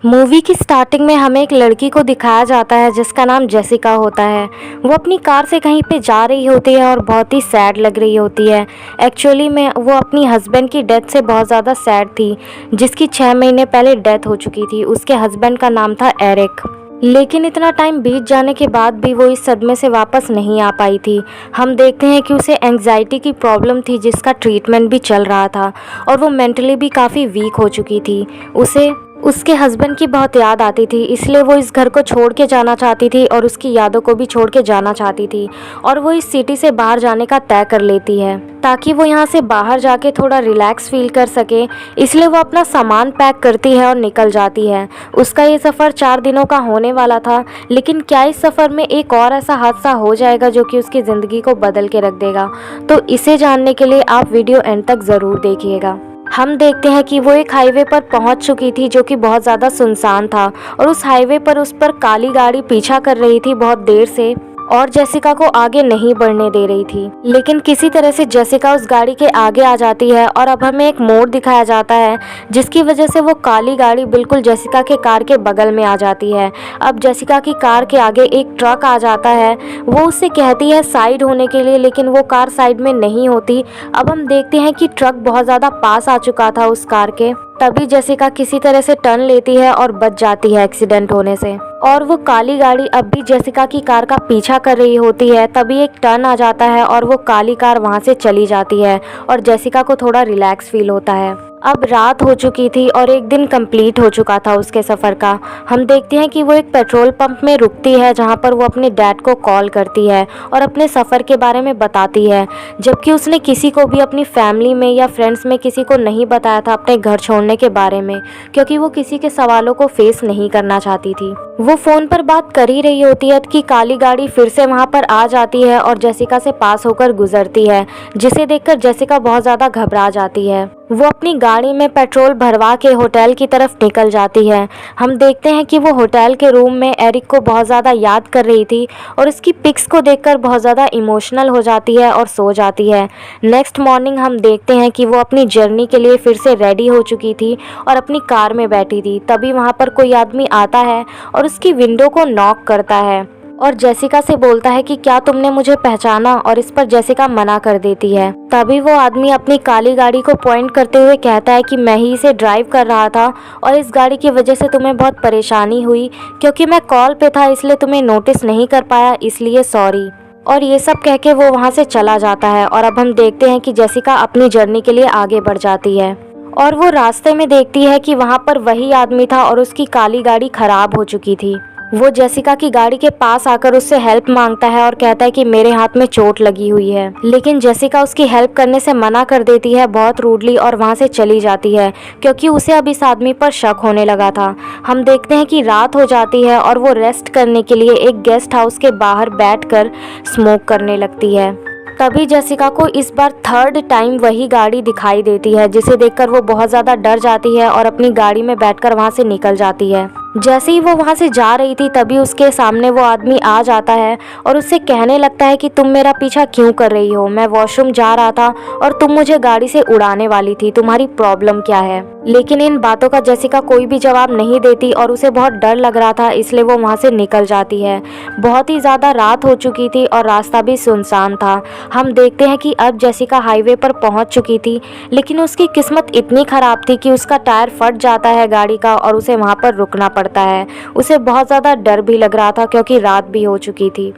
Movie की starting में हमें एक लड़की को दिखाया जाता है जिसका नाम जेसिका होता है। वो अपनी कार से कहीं पे जा रही होती है और बहुत ही सैड लग रही होती है। एक्चुअली में वो अपनी हस्बैंड की डेथ से बहुत ज़्यादा सैड थी, जिसकी 6 महीने पहले डेथ हो चुकी थी। उसके हस्बैंड का नाम था एरिक। लेकिन इतना टाइम बीत जाने के बाद भी वो इस सदमे से वापस नहीं आ पाई थी। हम देखते हैं कि उसे एंग्जाइटी की प्रॉब्लम थी जिसका ट्रीटमेंट भी चल रहा था और वो मेंटली भी काफ़ी वीक हो चुकी थी। उसे उसके हस्बैंड की बहुत याद आती थी, इसलिए वो इस घर को छोड़ के जाना चाहती थी और उसकी यादों को भी छोड़ के जाना चाहती थी। और वो इस सिटी से बाहर जाने का तय कर लेती है ताकि वो यहाँ से बाहर जाके थोड़ा रिलैक्स फील कर सके। इसलिए वो अपना सामान पैक करती है और निकल जाती है। उसका ये सफ़र 4 दिनों का होने वाला था, लेकिन क्या इस सफ़र में एक और ऐसा हादसा हो जाएगा जो कि उसकी ज़िंदगी को बदल के रख देगा। तो इसे जानने के लिए आप वीडियो एंड तक ज़रूर देखिएगा। हम देखते हैं कि वो एक हाईवे पर पहुंच चुकी थी जो कि बहुत ज़्यादा सुनसान था और उस हाईवे पर उस पर काली गाड़ी पीछा कर रही थी बहुत देर से और जेसिका को आगे नहीं बढ़ने दे रही थी। लेकिन किसी तरह से जेसिका उस गाड़ी के आगे आ जाती है और अब हमें एक मोड़ दिखाया जाता है जिसकी वजह से वो काली गाड़ी बिल्कुल जेसिका के कार के बगल में आ जाती है। अब जेसिका की कार के आगे एक ट्रक आ जाता है। वो उससे कहती है साइड होने के लिए, लेकिन वो कार साइड में नहीं होती। अब हम देखते हैं कि ट्रक बहुत ज़्यादा पास आ चुका था उस कार के। तभी जेसिका किसी तरह से टर्न लेती है और बच जाती है एक्सीडेंट होने से। और वो काली गाड़ी अब भी जेसिका की कार का पीछा कर रही होती है। तभी एक टर्न आ जाता है और वो काली कार वहां से चली जाती है और जेसिका को थोड़ा रिलैक्स फील होता है। अब रात हो चुकी थी और एक दिन कंप्लीट हो चुका था उसके सफ़र का। हम देखते हैं कि वो एक पेट्रोल पंप में रुकती है जहां पर वो अपने डैड को कॉल करती है और अपने सफ़र के बारे में बताती है, जबकि उसने किसी को भी अपनी फैमिली में या फ्रेंड्स में किसी को नहीं बताया था अपने घर छोड़ने के बारे में, क्योंकि वो किसी के सवालों को फेस नहीं करना चाहती थी। वो फ़ोन पर बात कर ही रही होती है कि काली गाड़ी फिर से वहाँ पर आ जाती है और जेसिका से पास होकर गुजरती है, जिसे देखकर जेसिका बहुत ज़्यादा घबरा जाती है। वो अपनी गाड़ी में पेट्रोल भरवा के होटल की तरफ निकल जाती है। हम देखते हैं कि वो होटल के रूम में एरिक को बहुत ज़्यादा याद कर रही थी और उसकी पिक्स को देखकर बहुत ज़्यादा इमोशनल हो जाती है और सो जाती है। नेक्स्ट मॉर्निंग हम देखते हैं कि वो अपनी जर्नी के लिए फिर से रेडी हो चुकी थी और अपनी कार में बैठी थी। तभी वहाँ पर कोई आदमी आता है और उसकी विंडो को नॉक करता है और जेसिका से बोलता है कि क्या तुमने मुझे पहचाना, और इस पर जेसिका मना कर देती है। तभी वो आदमी अपनी काली गाड़ी को पॉइंट करते हुए कहता है कि मैं ही इसे ड्राइव कर रहा था और इस गाड़ी की वजह से तुम्हें बहुत परेशानी हुई, क्योंकि मैं कॉल पे था इसलिए तुम्हें नोटिस नहीं कर पाया, इसलिए सॉरी। और ये सब कह के वो वहाँ से चला जाता है। और अब हम देखते हैं कि जेसिका अपनी जर्नी के लिए आगे बढ़ जाती है और वो रास्ते में देखती है कि वहाँ पर वही आदमी था और उसकी काली गाड़ी खराब हो चुकी थी। वो जेसिका की गाड़ी के पास आकर उससे हेल्प मांगता है और कहता है कि मेरे हाथ में चोट लगी हुई है, लेकिन जेसिका उसकी हेल्प करने से मना कर देती है बहुत रूडली और वहां से चली जाती है, क्योंकि उसे अब इस आदमी पर शक होने लगा था। हम देखते हैं कि रात हो जाती है और वो रेस्ट करने के लिए एक गेस्ट हाउस के बाहर बैठकर स्मोक करने लगती है। तभी जेसिका को इस बार 3rd टाइम वही गाड़ी दिखाई देती है, जिसे देखकर वो बहुत ज़्यादा डर जाती है और अपनी गाड़ी में बैठकर वहाँ से निकल जाती है। जैसे ही वो वहाँ से जा रही थी तभी उसके सामने वो आदमी आ जाता है और उससे कहने लगता है कि तुम मेरा पीछा क्यों कर रही हो, मैं वॉशरूम जा रहा था और तुम मुझे गाड़ी से उड़ाने वाली थी, तुम्हारी प्रॉब्लम क्या है। लेकिन इन बातों का जेसिका कोई भी जवाब नहीं देती और उसे बहुत डर लग रहा था, इसलिए वो वहाँ से निकल जाती है। बहुत ही ज़्यादा रात हो चुकी थी और रास्ता भी सुनसान था। हम देखते हैं कि अब जेसिका हाईवे पर पहुँच चुकी थी, लेकिन उसकी किस्मत इतनी ख़राब थी कि उसका टायर फट जाता है गाड़ी का और उसे वहाँ पर रुकना पड़ता है। उसे बहुत ज़्यादा डर भी लग रहा था क्योंकि रात भी हो चुकी थी।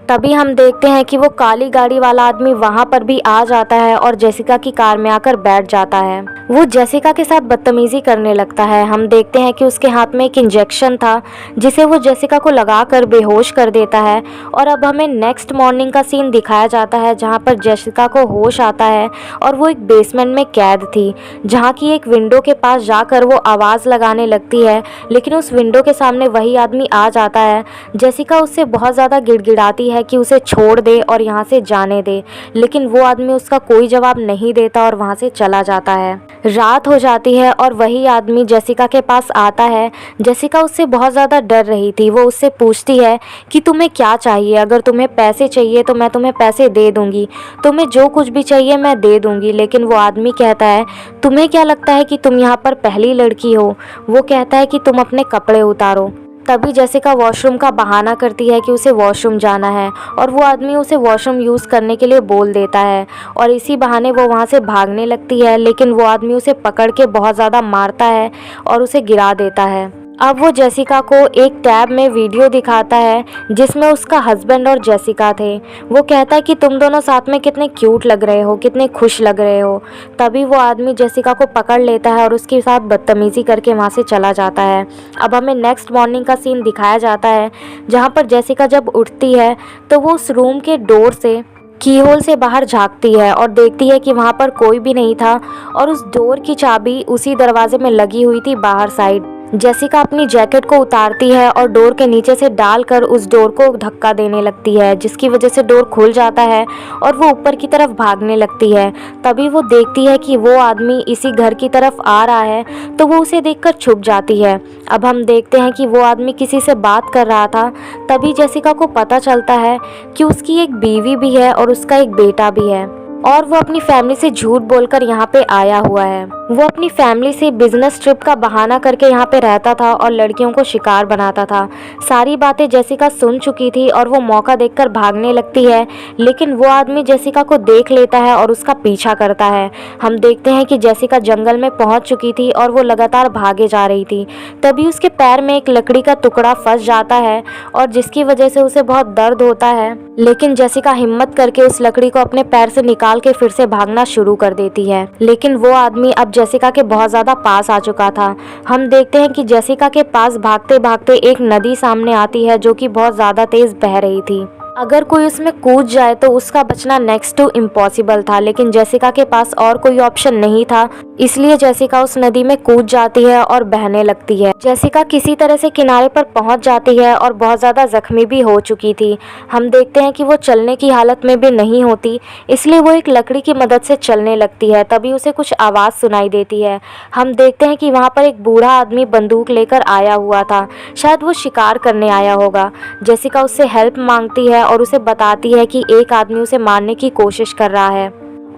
तभी हम देखते हैं कि वो काली गाड़ी वाला आदमी वहाँ पर भी आ जाता है और जेसिका की कार में आकर बैठ जाता है। वो जेसिका के साथ बदतमीजी करने लगता है। हम देखते हैं कि उसके हाथ में एक इंजेक्शन था जिसे वो जेसिका को लगाकर बेहोश कर देता है। और अब हमें नेक्स्ट मॉर्निंग का सीन दिखाया जाता है जहाँ पर जेसिका को होश आता है और वो एक बेसमेंट में कैद थी, जहाँ की एक विंडो के पास जाकर वो आवाज़ लगाने लगती है, लेकिन उस विंडो के सामने वही आदमी आ जाता है। जेसिका उससे बहुत ज़्यादा गिड़गिड़ाती है कि उसे छोड़ दे और यहाँ से जाने दे, लेकिन वो आदमी उसका कोई जवाब नहीं देता और वहाँ से चला जाता है। रात हो जाती है और वही आदमी जेसिका के पास आता है। जेसिका उससे बहुत ज़्यादा डर रही थी। वो उससे पूछती है कि तुम्हें क्या चाहिए, अगर तुम्हें पैसे चाहिए तो मैं तुम्हें पैसे दे दूँगी, तुम्हें जो कुछ भी चाहिए मैं दे दूँगी। लेकिन वो आदमी कहता है तुम्हें क्या लगता है कि तुम यहाँ पर पहली लड़की हो। वो कहता है कि तुम अपने कपड़े उतारो। तभी जेसिका वॉशरूम का बहाना करती है कि उसे वॉशरूम जाना है और वो आदमी उसे वॉशरूम यूज़ करने के लिए बोल देता है और इसी बहाने वो वहाँ से भागने लगती है, लेकिन वो आदमी उसे पकड़ के बहुत ज़्यादा मारता है और उसे गिरा देता है। अब वो जेसिका को एक टैब में वीडियो दिखाता है जिसमें उसका हस्बैंड और जेसिका थे। वो कहता है कि तुम दोनों साथ में कितने क्यूट लग रहे हो, कितने खुश लग रहे हो। तभी वो आदमी जेसिका को पकड़ लेता है और उसके साथ बदतमीज़ी करके वहाँ से चला जाता है। अब हमें नेक्स्ट मॉर्निंग का सीन दिखाया जाता है जहाँ पर जेसिका जब उठती है तो वो उस रूम के डोर से कीहोल से बाहर झांकती है और देखती है कि वहाँ पर कोई भी नहीं था और उस डोर की चाबी उसी दरवाजे में लगी हुई थी बाहर साइड। जेसिका अपनी जैकेट को उतारती है और डोर के नीचे से डालकर उस डोर को धक्का देने लगती है, जिसकी वजह से डोर खुल जाता है और वो ऊपर की तरफ भागने लगती है। तभी वो देखती है कि वो आदमी इसी घर की तरफ आ रहा है तो वो उसे देखकर छुप जाती है। अब हम देखते हैं कि वो आदमी किसी से बात कर रहा था। तभी जेसिका को पता चलता है कि उसकी एक बीवी भी है और उसका एक बेटा भी है और वो अपनी फैमिली से झूठ बोलकर यहाँ पे आया हुआ है। वो अपनी फैमिली से बिजनेस ट्रिप का बहाना करके यहाँ पे रहता था और लड़कियों को शिकार बनाता था। सारी बातें जेसिका सुन चुकी थी और वो मौका देखकर भागने लगती है, लेकिन वो आदमी जेसिका को देख लेता है और उसका पीछा करता है। हम देखते हैं कि जेसिका जंगल में पहुँच चुकी थी और वो लगातार भागे जा रही थी। तभी उसके पैर में एक लकड़ी का टुकड़ा फंस जाता है और जिसकी वजह से उसे बहुत दर्द होता है, लेकिन जेसिका हिम्मत करके उस लकड़ी को अपने पैर से निकाल के फिर से भागना शुरू कर देती है। लेकिन वो आदमी अब जेसिका के बहुत ज़्यादा पास आ चुका था। हम देखते हैं कि जेसिका के पास भागते भागते एक नदी सामने आती है जो कि बहुत ज़्यादा तेज़ बह रही थी। अगर कोई उसमें कूद जाए तो उसका बचना नेक्स्ट टू इम्पॉसिबल था, लेकिन जेसिका के पास और कोई ऑप्शन नहीं था, इसलिए जेसिका उस नदी में कूद जाती है और बहने लगती है। जेसिका किसी तरह से किनारे पर पहुंच जाती है और बहुत ज़्यादा जख्मी भी हो चुकी थी। हम देखते हैं कि वो चलने की हालत में भी नहीं होती, इसलिए वो एक लकड़ी की मदद से चलने लगती है। तभी उसे कुछ आवाज़ सुनाई देती है। हम देखते हैं कि वहाँ पर एक बूढ़ा आदमी बंदूक लेकर आया हुआ था, शायद वो शिकार करने आया होगा। जेसिका उससे हेल्प मांगती है और उसे बताती है कि एक आदमी उसे मारने की कोशिश कर रहा है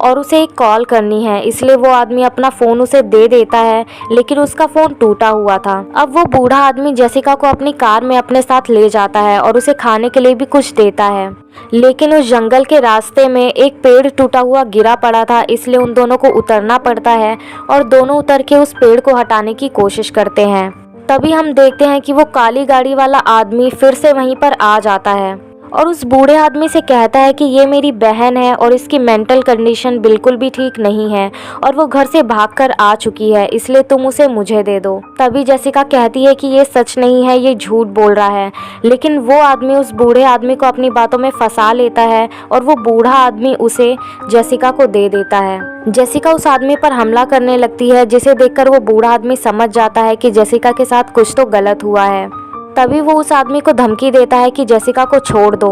और उसे एक कॉल करनी है, इसलिए वो आदमी अपना फ़ोन उसे दे देता है, लेकिन उसका फ़ोन टूटा हुआ था। अब वो बूढ़ा आदमी जेसिका को अपनी कार में अपने साथ ले जाता है और उसे खाने के लिए भी कुछ देता है, लेकिन उस जंगल के रास्ते में एक पेड़ टूटा हुआ गिरा पड़ा था, इसलिए उन दोनों को उतरना पड़ता है और दोनों उतर के उस पेड़ को हटाने की कोशिश करते हैं। तभी हम देखते हैं कि वो काली गाड़ी वाला आदमी फिर से वहीं पर आ जाता है और उस बूढ़े आदमी से कहता है कि ये मेरी बहन है और इसकी मेंटल कंडीशन बिल्कुल भी ठीक नहीं है और वो घर से भागकर आ चुकी है, इसलिए तुम उसे मुझे दे दो। तभी जेसिका कहती है कि ये सच नहीं है, ये झूठ बोल रहा है, लेकिन वो आदमी उस बूढ़े आदमी को अपनी बातों में फंसा लेता है और वो बूढ़ा आदमी उसे जेसिका को दे देता है। जेसिका उस आदमी पर हमला करने लगती है, जिसे देखकर वो बूढ़ा आदमी समझ जाता है कि जेसिका के साथ कुछ तो गलत हुआ है। तभी वो उस आदमी को धमकी देता है कि जेसिका को छोड़ दो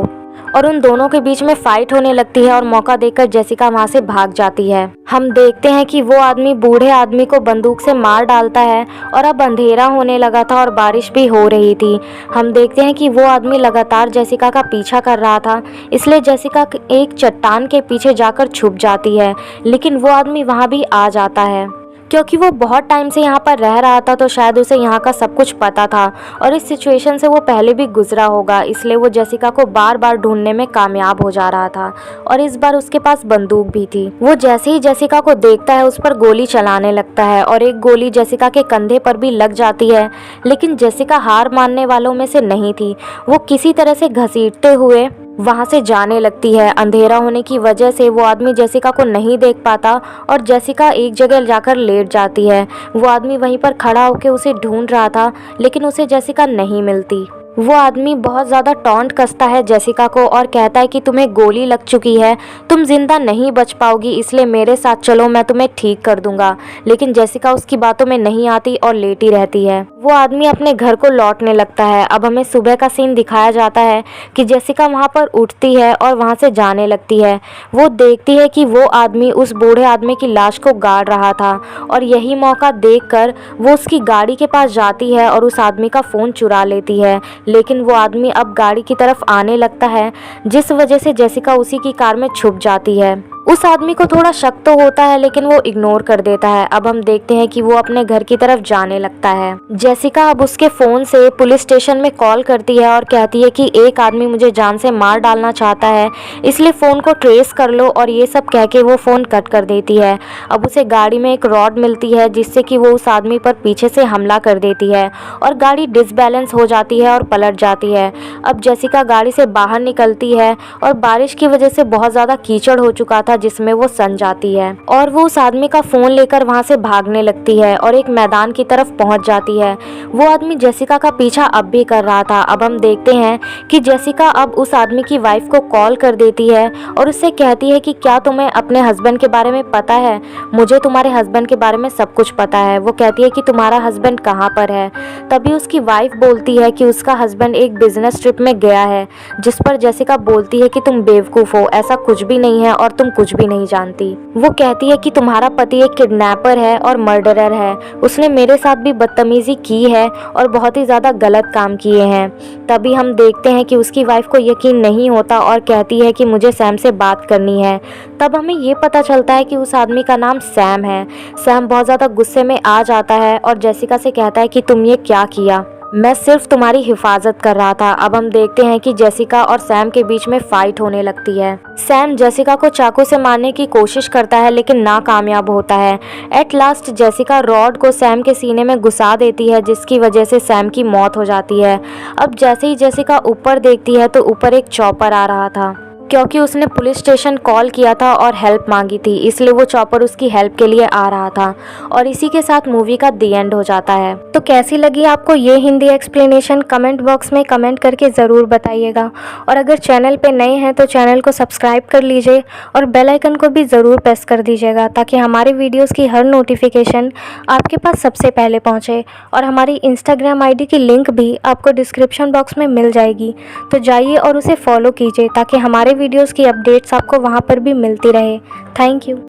और उन दोनों के बीच में फाइट होने लगती है और मौका देखकर जेसिका वहां से भाग जाती है। हम देखते हैं कि वो आदमी बूढ़े आदमी को बंदूक से मार डालता है और अब अंधेरा होने लगा था और बारिश भी हो रही थी। हम देखते हैं कि वो आदमी लगातार जेसिका का पीछा कर रहा था, इसलिए जेसिका एक चट्टान के पीछे जाकर छुप जाती है, लेकिन वो आदमी वहां भी आ जाता है। क्योंकि वो बहुत टाइम से यहाँ पर रह रहा था तो शायद उसे यहाँ का सब कुछ पता था और इस सिचुएशन से वो पहले भी गुजरा होगा, इसलिए वो जेसिका को बार बार ढूंढने में कामयाब हो जा रहा था और इस बार उसके पास बंदूक भी थी। वो जैसे ही जेसिका को देखता है उस पर गोली चलाने लगता है और एक गोली जेसिका के कंधे पर भी लग जाती है, लेकिन जेसिका हार मानने वालों में से नहीं थी। वो किसी तरह से घसीटते हुए वहां से जाने लगती है। अंधेरा होने की वजह से वो आदमी जेसिका को नहीं देख पाता और जेसिका एक जगह जाकर लेट जाती है। वो आदमी वहीं पर खड़ा होकर उसे ढूंढ रहा था, लेकिन उसे जेसिका नहीं मिलती। वो आदमी बहुत ज़्यादा टॉन्ट कसता है जेसिका को और कहता है कि तुम्हें गोली लग चुकी है, तुम जिंदा नहीं बच पाओगी, इसलिए मेरे साथ चलो, मैं तुम्हें ठीक कर दूंगा। लेकिन जेसिका उसकी बातों में नहीं आती और लेटी रहती है। वो आदमी अपने घर को लौटने लगता है। अब हमें सुबह का सीन दिखाया जाता है कि जेसिका वहाँ पर उठती है और वहाँ से जाने लगती है। वो देखती है कि वो आदमी उस बूढ़े आदमी की लाश को गाड़ रहा था और यही मौका देखकर वो उसकी गाड़ी के पास जाती है और उस आदमी का फ़ोन चुरा लेती है। लेकिन वो आदमी अब गाड़ी की तरफ आने लगता है, जिस वजह से जेसिका उसी की कार में छुप जाती है। उस आदमी को थोड़ा शक तो होता है लेकिन वो इग्नोर कर देता है। अब हम देखते हैं कि वो अपने घर की तरफ जाने लगता है। जेसिका अब उसके फ़ोन से पुलिस स्टेशन में कॉल करती है और कहती है कि एक आदमी मुझे जान से मार डालना चाहता है, इसलिए फ़ोन को ट्रेस कर लो, और ये सब कह के वो फ़ोन कट कर देती है। अब उसे गाड़ी में एक रॉड मिलती है जिससे कि वो उस आदमी पर पीछे से हमला कर देती है और गाड़ी डिसबैलेंस हो जाती है और पलट जाती है। अब जेसिका गाड़ी से बाहर निकलती है और बारिश की वजह से बहुत ज़्यादा कीचड़ हो चुका था जिसमें वो सन जाती है और वो उस आदमी का फ़ोन लेकर वहाँ से भागने लगती है और एक मैदान की तरफ पहुँच जाती है। वो आदमी जेसिका का पीछा अब भी कर रहा था। अब हम देखते हैं कि जेसिका अब उस आदमी की वाइफ को कॉल कर देती है और उससे कहती है कि क्या तुम्हें अपने हस्बैंड के बारे में पता है? मुझे तुम्हारे हस्बैंड के बारे में सब कुछ पता है। वो कहती है कि तुम्हारा हस्बैंड कहाँ पर है? तभी उसकी वाइफ बोलती है कि उसका हस्बैंड एक बिजनेस ट्रिप में गया है, जिस पर जेसिका बोलती है कि तुम बेवकूफ़ हो, ऐसा कुछ भी नहीं है और तुम कुछ भी नहीं जानती। वो कहती है कि तुम्हारा पति एक किडनैपर है और मर्डरर है, उसने मेरे साथ भी बदतमीजी की है और बहुत ही ज़्यादा गलत काम किए हैं। तभी हम देखते हैं कि उसकी वाइफ को यकीन नहीं होता और कहती है कि मुझे सैम से बात करनी है। तब हमें ये पता चलता है कि उस आदमी का नाम सैम है। सैम बहुत ज़्यादा गुस्से में आ जाता है और जेसिका से कहता है कि तुम ये क्या किया? मैं सिर्फ तुम्हारी हिफाजत कर रहा था। अब हम देखते हैं कि जेसिका और सैम के बीच में फाइट होने लगती है। सैम जेसिका को चाकू से मारने की कोशिश करता है लेकिन नाकामयाब होता है। एट लास्ट जेसिका रॉड को सैम के सीने में घुसा देती है, जिसकी वजह से सैम की मौत हो जाती है। अब जैसे ही जेसिका ऊपर देखती है तो ऊपर एक चॉपर आ रहा था। क्योंकि उसने पुलिस स्टेशन कॉल किया था और हेल्प मांगी थी, इसलिए वो चॉपर उसकी हेल्प के लिए आ रहा था। और इसी के साथ मूवी का दी एंड हो जाता है। तो कैसी लगी आपको ये हिंदी एक्सप्लेनेशन? कमेंट बॉक्स में कमेंट करके ज़रूर बताइएगा। और अगर चैनल पे नए हैं तो चैनल को सब्सक्राइब कर लीजिए और बेल आइकन को भी ज़रूर प्रेस कर दीजिएगा, ताकि हमारे वीडियोज़ की हर नोटिफिकेशन आपके पास सबसे पहले पहुँचे। और हमारी इंस्टाग्राम ID की लिंक भी आपको डिस्क्रिप्शन बॉक्स में मिल जाएगी, तो जाइए और उसे फॉलो कीजिए ताकि हमारे वीडियोस की अपडेट्स आपको वहाँ पर भी मिलती रहे। Thank you.